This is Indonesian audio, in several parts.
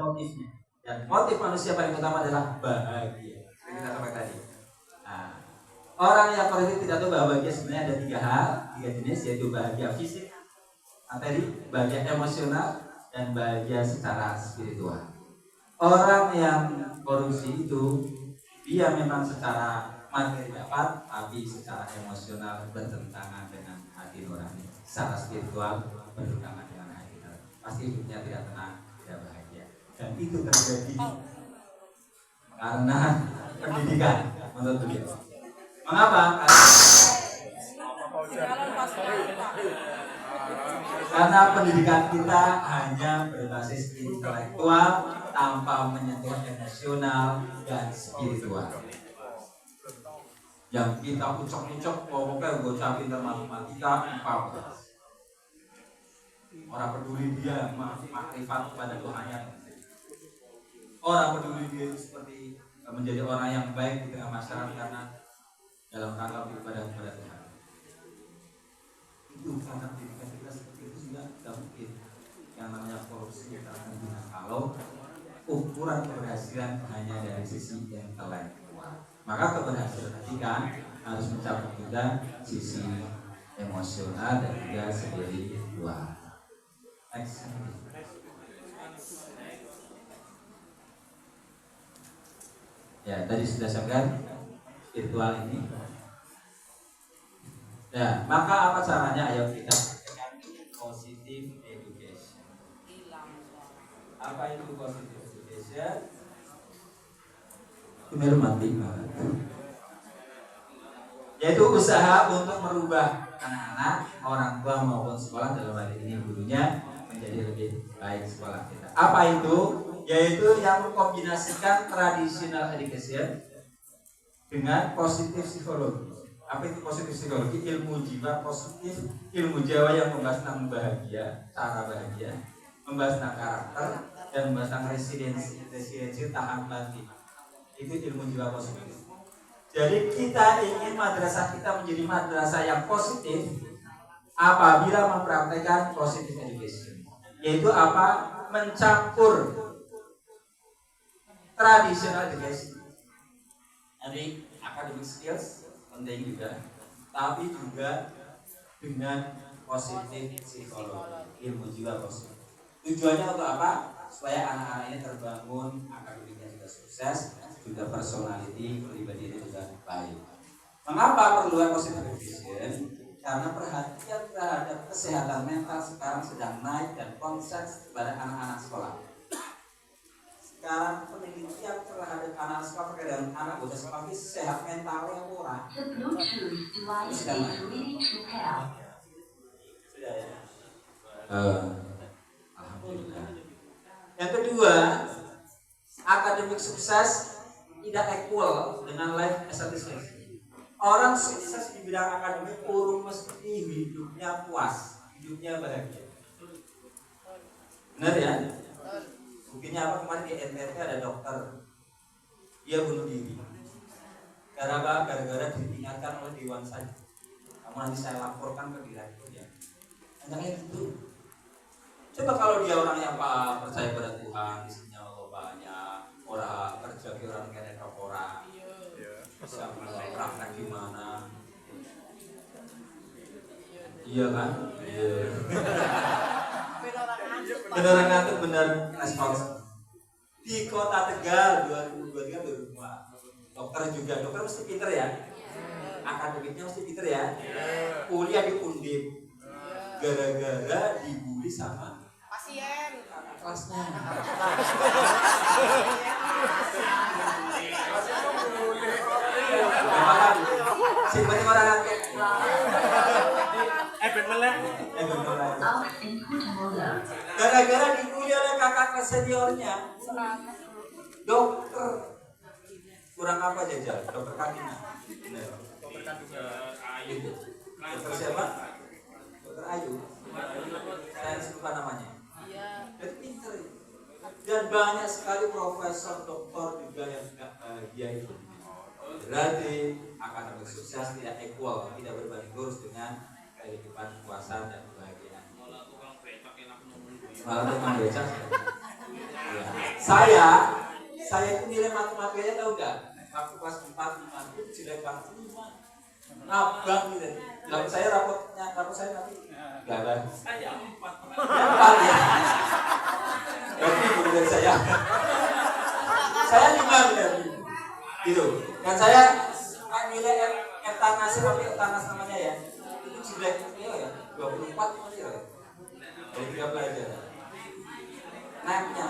motifnya. Dan motif manusia paling utama adalah bahagia. Seperti kita sampai tadi. Nah, orang yang positif tidak tahu bahwa bahagia sebenarnya ada tiga jenis, yaitu bahagia fisik, tadi bahagia emosional, dan bahagia secara spiritual. Orang yang korupsi itu dia memang secara materi dapat, tapi secara emosional bertentangan dengan hati nurani. Secara spiritual bertentangan dengan hati nurani. Pasti hidupnya tidak tenang, tidak bahagia. Dan itu terjadi karena pendidikan menurut beliau. Mengapa? Karena pendidikan kita hanya berbasis intelektual tanpa menyentuh emosional dan spiritual. Yang kita ucap-ucap pokoknya bocah pintar matematika 14. Orang peduli dia makrifat kepada Tuhannya. Orang peduli dia seperti menjadi orang yang baik di tengah masyarakat karena dalam rangka beribadah kepada Tuhan. Itu karena pendidikan kita seperti itu juga tidak mungkin. Yang namanya korupsi kita akan gunakan kalau ukuran keberhasilan hanya dari sisi intelektual. Maka keberhasilan ketika harus mencapai juga sisi emosional dan juga spiritual. Next. Ya, tadi sudah sebutkan spiritual ini. Ya, maka apa caranya? Ayo kita positive education. Apa itu positive education? Itu mati. Yaitu usaha untuk merubah anak-anak, orang tua maupun sekolah, dalam hal ini gurunya, menjadi lebih baik sekolah kita. Apa itu? Yaitu yang mengkombinasikan traditional education dengan positif psikologi. Apa itu positif psikologi? Ilmu jiwa positif, ilmu jiwa yang membahas tentang bahagia, cara bahagia, membahas tentang karakter, dan membahas tentang resiliensi tahan banting. Itu ilmu jiwa positif. Jadi kita ingin madrasah kita menjadi madrasah yang positif apabila mempraktikkan positive education. Yaitu apa? Mencampur traditional education. Jadi academic skills penting juga, tapi juga dengan positif psikologi, ilmu jiwa positif. Tujuannya untuk apa? Supaya anak-anak ini terbangun akademiknya juga sukses, juga personality, pribadi juga baik. Mengapa perlu positive education? Karena perhatian terhadap kesehatan mental sekarang sedang naik dan konsen kepada anak-anak sekolah. Sekarang penelitian terhadap anak sekolah terkait anak bocah sekolah ini sehat mentalnya murah. Sudah ya. Alhamdulillah. Yang kedua, akademik sukses tidak equal dengan life satisfaction. Orang sukses di bidang akademik urung mesti hidupnya puas, hidupnya bahagia. Benar ya? Buktinya apa? Kemarin di NTT ada dokter, dia bunuh diri. Gara-gara diingatkan oleh Dewan saja. Kamu nanti saya laporkan ke direktur ya. Enaknya gitu. Coba kalau dia orang yang percaya pada Tuhan, isinya Allah banyak, orang kerja ke orang kaya orang, bisa praktek gimana? Iya kan? Iya. Benar ngantuk, benar respons. Di Kota Tegal 2023 dokter juga, dokter mesti pinter ya. Akademiknya mesti pinter ya. Kuliah di Undip. Gara-gara dibully sama pasien kakak kelasnya. Seperti orang angkat. Gara-gara dibully oleh kakak kelas seniornya. Dokter kurang apa jajal? Dokter kakinya. Dokter Ayu. Dokter siapa? Dokter Ayu. Saya lupa namanya. Jadi pinter. Dan banyak sekali profesor, doktor juga yang tidak bahagia itu. Berarti akademik sukses tidak equal, tidak berbanding lurus dengan kehidupan kepuasan dan kebahagiaan. Malah tukang becak. Ya. Saya itu nilai matematikanya tahu nggak? Waktu kelas 4 5 itu jelek banget. Nabang gitu. Lalu saya rapot saya nanti nggak ada. Saya 4 ya. Berarti bukan saya. Saya 5 gitu. Dan saya nilai etanas namanya ya. Itu jelek ya. 24 ya. Dari 3 pelajaran. Naiknya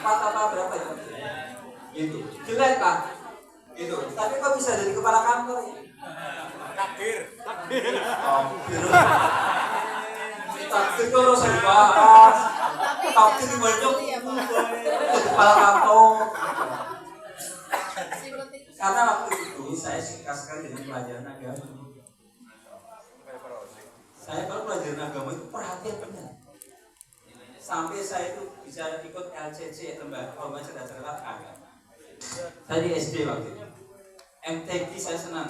4 apa berapa ya? Gitu. Jelek Pak. Gitu. Tapi kok bisa jadi kepala kantor ya? Takdir. Takdir itu harus dibahas. Takdir banyak kepala kantor. Karena waktu itu saya suka sekali dengan pelajaran agama. Saya kalau pelajaran agama itu perhatian benar. Sampai saya itu bisa ikut LCC, Lomba Cerdas Cermat Agama. Saya di SD waktu itu. MTQ saya senang.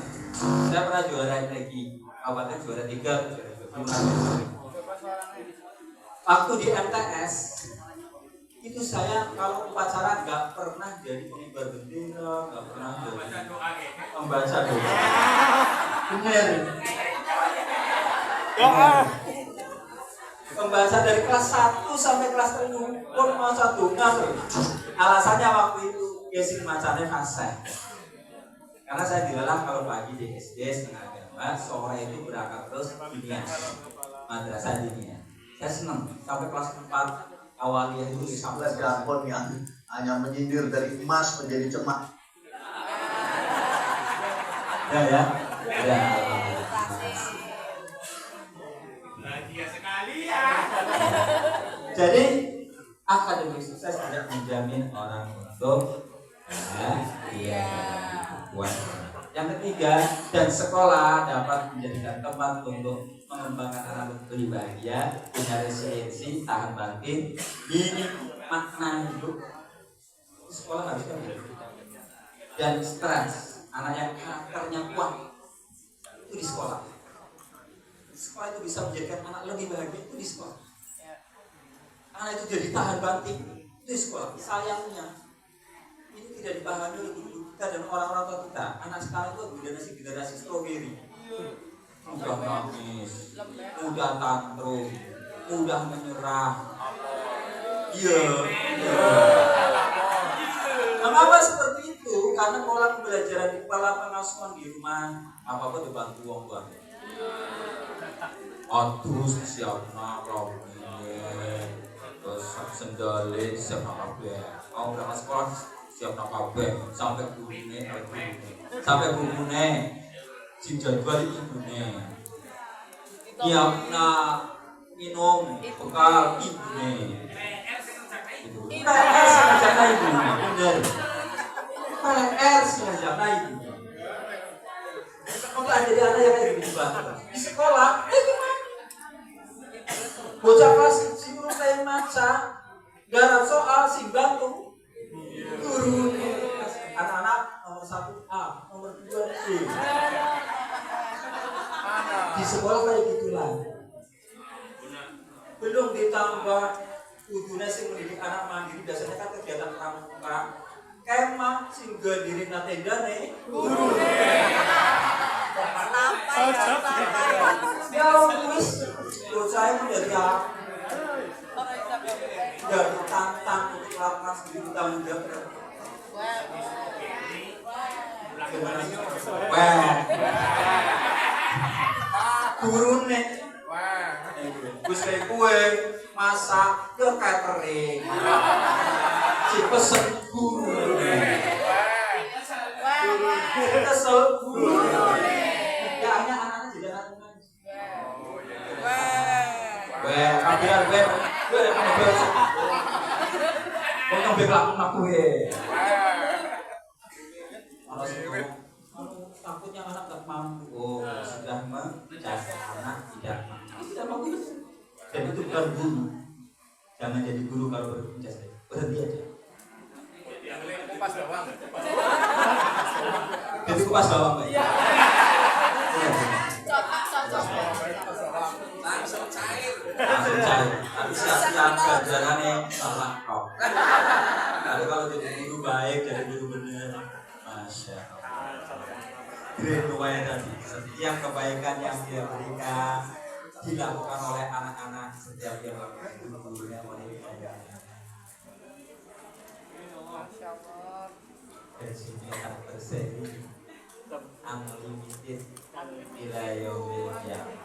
Saya pernah juara MTQ. Kabupaten juara 3, juara 2. Waktu di MTS itu saya kalau upacara nggak pernah jadi pengibar bendera, nggak pernah jadi membaca doa. Benar. Pembahasan dari kelas 1 sampai kelas 3 pun mau satu alasannya waktu itu Yesin macamnya fasih. Karena saya dilelah kalau pagi di SD setengah agama, sore itu berangkat terus dunia madrasah dunia. Saya senang sampai kelas 4 awalnya itu sampai Japon yang hanya menyindir dari emas menjadi cemak. Ya. Jadi akademik sukses tidak menjamin orang untuk kuat. Yang ketiga, dan sekolah dapat menjadikan tempat untuk mengembangkan anak lebih bahagia, punya resiliensi, tahan bangkit, minim makna hidup. Sekolah harusnya begitu. Dan stres, anak yang karakternya kuat itu di sekolah. Sekolah itu bisa menjadikan anak lebih bahagia itu di sekolah. Anak itu jadi tahan banting itu di sekolah. Sayangnya ini tidak dipahami oleh guru kita dan orang-orang tua kita. Anak sekarang itu generasi stroberi. Mudah nangis, mudah tantrum, mudah menyerah. Iya. Mengapa seperti itu? Karena pola pembelajaran di kepala pengasuhan di rumah apa-apa dibantu wong tua. Terus siapna terus sendalin siap kabeh. Mau berangkat sekolah siap kabeh sampai gurune sing jadwal ibune. Siapna minum bekal ibune. PR sengaja ibune. Bener. PR sengaja ibune. Kok jadi anak yang kayak gitu banget. Di sekolah bocah kelas 1 urung kayak maca garap soal sing bantu guru anak-anak nomor 1A nomor 2B di sekolah kayak gitulah. Belum ditambah kudune sing mendidik anak mandiri, biasanya kan kegiatan pramuka kemah sing diri natendane guru ya wis bocah menjadi apa? Jadi tantang untuk lapas di tanggung jawab. Gurune Gus kayak kue masak yo catering si pesen guru kesel guru ya hanya anak-anak juga anak kabiar gue mau belakang aku ya takutnya anak tak mampu sudah menjadi anak tidak mampu dan itu bukan guru. Jangan jadi guru kalau berjasa, berhenti aja. Kupas bawang. Jadi kupas bawang, Pak. Iya. Langsung cair. Tapi siap-siap ganjarannya salah kau. top. Tapi kalau jadi guru baik, jadi guru benar, masya Allah. Great lumayan tadi. Setiap kebaikan yang dia berikan dilakukan oleh anak-anak, setiap dia melakukan gurunya mendidik. Masya Allah. Gajinya tak berseri, unlimited, ila yaumil qiyamah.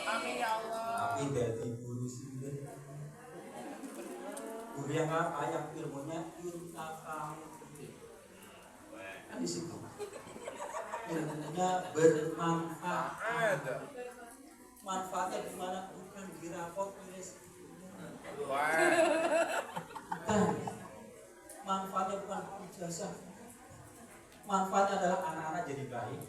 Amin ya Allah. Tapi dari guru sendiri, guru yang apa? Yang ilmunya intafam, kan di situ. Ilmunya bermanfaat. Manfaatnya di mana? Bukan di rapot tulis. Bukan. Manfaatnya bukan ijazah. Manfaatnya adalah anak-anak jadi baik.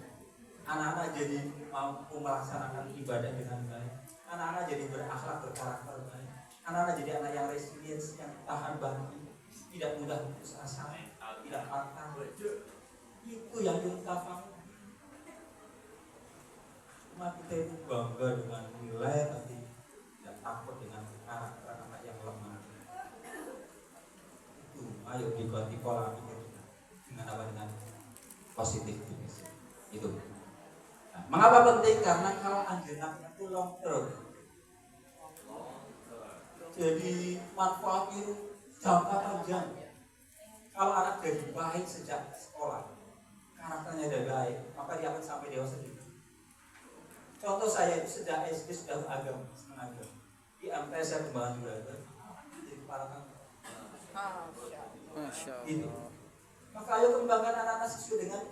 Anak-anak jadi mampu melaksanakan ibadah dengan baik. Anak-anak jadi berakhlak, berkarakter baik. Anak-anak jadi anak yang resilient, yang tahan banting, tidak mudah putus asa, tidak patah. Itu yang kita paham. Cuma kita itu bangga dengan nilai, tapi tidak takut dengan karakter anak yang lemah. Itu ayo diganti pola pikir dengan apa, dengan positif itu. Nah, mengapa penting? Karena kalau anjuran itu long term, jadi manfaat itu jangka panjang. Kalau anak jadi baik sejak sekolah, karakternya dari baik, maka dia akan sampai dewasa juga. Contoh saya itu sejak SD sudah beragama, senang agama. Di MTS saya kembali belajar, jadi kepala kantor. Gitu. Maka ayo kembangkan anak-anak sesuai dengan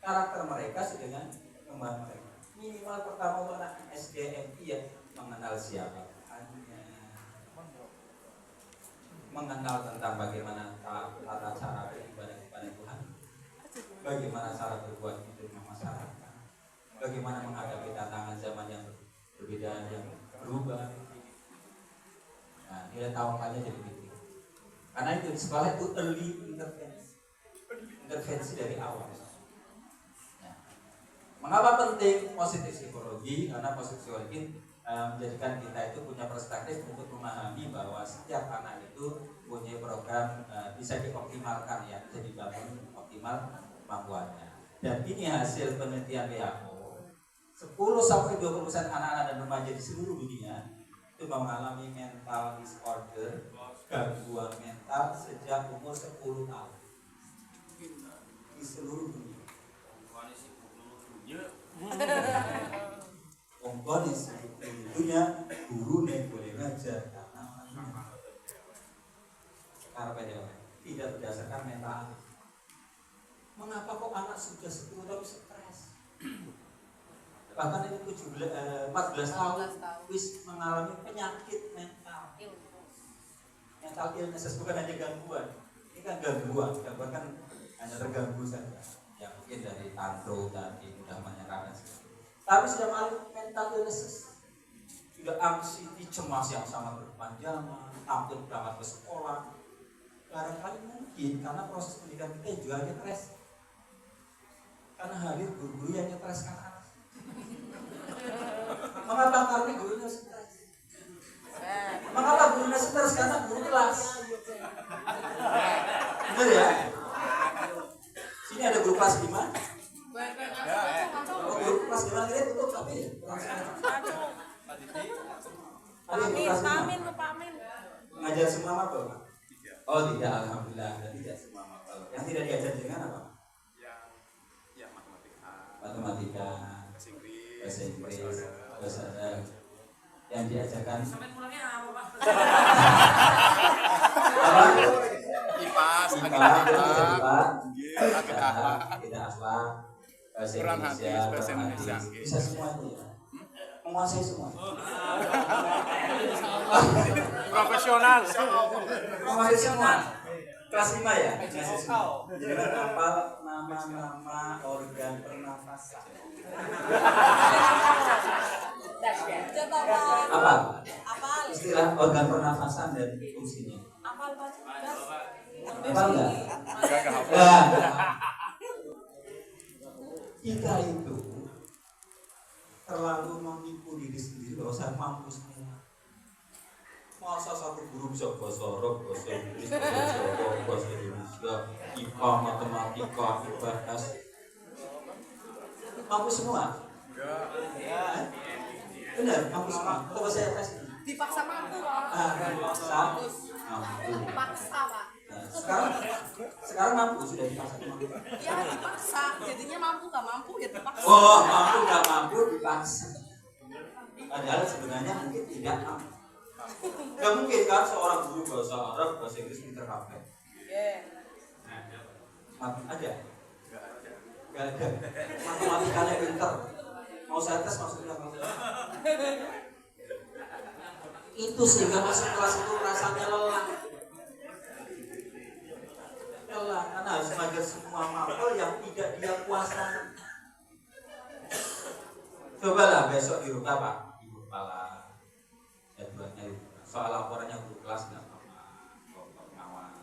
karakter mereka, sesuai dengan kemampuan mereka. Minimal pertama untuk anak SDMI ya mengenal siapa Tuhannya, mengenal tentang bagaimana tata cara beribadah kepada Tuhan, bagaimana cara berbuat di tengah masyarakat, bagaimana menghadapi tantangan zaman yang berbeda, yang berubah. Nah, nilai tawakalnya jadi penting. Karena itu di sekolah itu early intervensi dari awal. Nah, mengapa penting positif psikologi? Karena positif psikologi menjadikan kita itu punya perspektif untuk memahami bahwa setiap anak itu punya program bisa dioptimalkan, ya, bisa dibangun optimal kemampuannya. Dan ini hasil penelitian WHO. 10-20% anak-anak dan remaja di seluruh dunia itu mengalami mental disorder, gangguan mental sejak umur 10 tahun di seluruh dunia. Komponis dunia guru nih boleh ngajar karena tidak berdasarkan mental. Mengapa kok anak sudah 10 tahun stres? Bahkan itu 14 tahun wis mengalami penyakit mental. Mental illness bukan hanya gangguan. Ini kan gangguan kan hanya terganggu saja. Ya mungkin dari tantrum tadi mudah menyerah dan sebagainya. Tapi sudah mengalami mental illness, sudah anxiety, cemas yang sangat berkepanjangan, hampir berangkat ke sekolah. Barangkali mungkin karena proses pendidikan kita juga stres. Karena hadir guru-guru yang nyetreskan anak. Mengapa? Karena gurunya stres. Mengapa gurunya stres? Karena guru kelas. Benar ya? Sini ada guru kelas 5. Oh, guru kelas 5 kita tutup tapi ya? Pamin. Mengajar semua mapel? Oh tidak, alhamdulillah tidak semua mapel. Yang tidak diajar dengan apa? Matematika, bahasa Inggris, bahasa Arab. Yang diajarkan sampai pulangnya apa, Pak? IPA, tidak akhlak, bahasa Indonesia, bisa semuanya ya. Menguasai semua. Profesional. Menguasai semua. Kelas 5 ya? Jangan hafal nama-nama organ pernafasan. Apa? Istilah organ pernafasan dan fungsinya. Apa enggak? Kita itu terlalu menipu diri sendiri bahwa saya mampu semua. Masa satu guru bisa bahasa Arab, bahasa Inggris, bahasa Jawa, bahasa Indonesia, IPA, matematika, IPS. Mampu semua? Ya. Benar, mampu semua. Atau bahasa IPS? Dipaksa mampu, Pak. Dipaksa mampu. Dipaksa, Pak. Nah, sekarang mampu, sudah dipaksa mampu. Ya dipaksa, jadinya mampu nggak mampu ya dipaksa. Oh, mampu nggak mampu dipaksa. Padahal sebenarnya mungkin tidak mampu. Gak mungkin kan seorang guru bahasa Arab, bahasa Inggris pinter kabeh. Ada? Gak ada. Matematikanya pinter. Mau saya tes maksudnya apa? Itu sehingga masuk kelas itu rasanya lelah. Lelah karena harus mengajar semua mapel yang tidak dia kuasai. Cobalah besok di rumah Pak, Ibu Kepala jadwalnya soal laporannya guru kelas nggak apa-apa, pengawas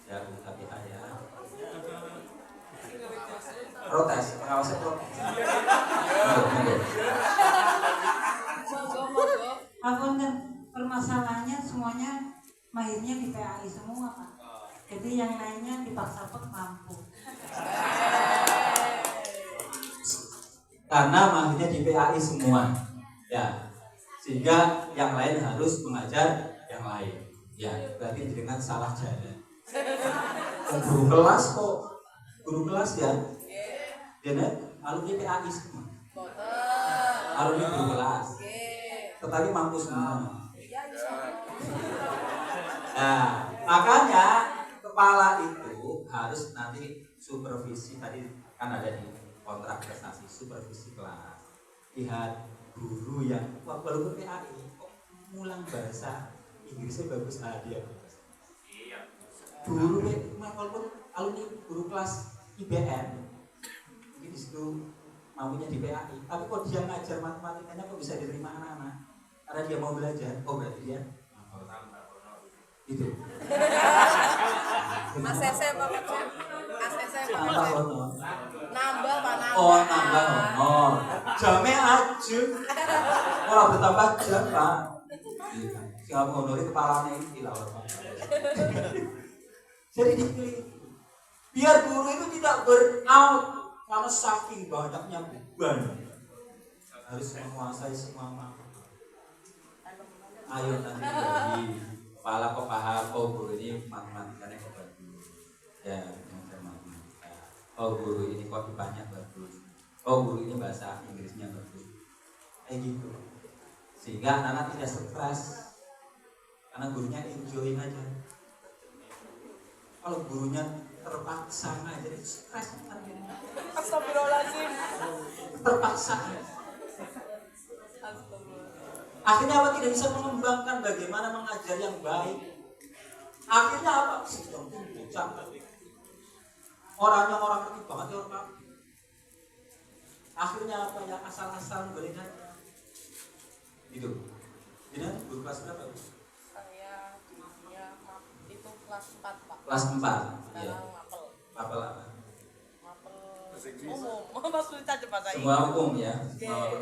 ya UKBH ya. Protes, pengawasnya protes. Apunten, permasalahannya semuanya mahirnya di PAI semua Pak. Jadi yang lainnya dipaksa mampu. Karena mahirnya di PAI semua, ya, sehingga yang lain harus mengajar yang lain. Ya, berarti dengan salah jalan. Guru kelas kok, guru kelas ya, jadi alumni PAI semua, alumni guru kelas, tetapi mampu semua. Nah, makanya kepala itu harus nanti supervisi, tadi kan ada di kontrak prestasi, supervisi kelas. Lihat guru yang walaupun PAI kok mulang bahasa Inggrisnya bagus dia. Guru walaupun alumni guru kelas IBM mungkin disitu mampunya di PAI, tapi kok dia ngajar matematikanya kok bisa diterima anak-anak karena dia mau belajar. Oh berarti dia itu Mas Sese Pak. Mas Sese Pak. Nambah Pak, nambah. Oh nambah honor jamnya aja orang bertambah jam Pak. Siapa honori kepalanya ini lah Pak. Jadi dipilih biar guru itu tidak burnout karena saking banyaknya beban, harus menguasai semua materi. Ayo nanti bagi kepala kok paham, oh guru ini matematikanya kok bagus ya, mengajar matematika. Oh guru ini kok banyak bagus, oh guru ini bahasa Inggrisnya bagus, kayak gitu, sehingga anak-anak tidak stres karena gurunya enjoy aja. Kalau gurunya terpaksa ngajar itu stres kan. Astagfirullahaladzim. Terpaksa. Akhirnya apa, tidak bisa mengembangkan bagaimana mengajar yang baik. Akhirnya apa? Sidang bocah. Orangnya orang ngerti banget ya orang. Akhirnya apa ya, asal-asal berikan. Gitu. Jadi guru kelas berapa? Saya ya itu kelas 4 Pak. Kelas 4. Iya. Sekarang mapel. Mapel apa? Mapel umum. Maksudnya bahasa Inggris. Semua umum ya. Semua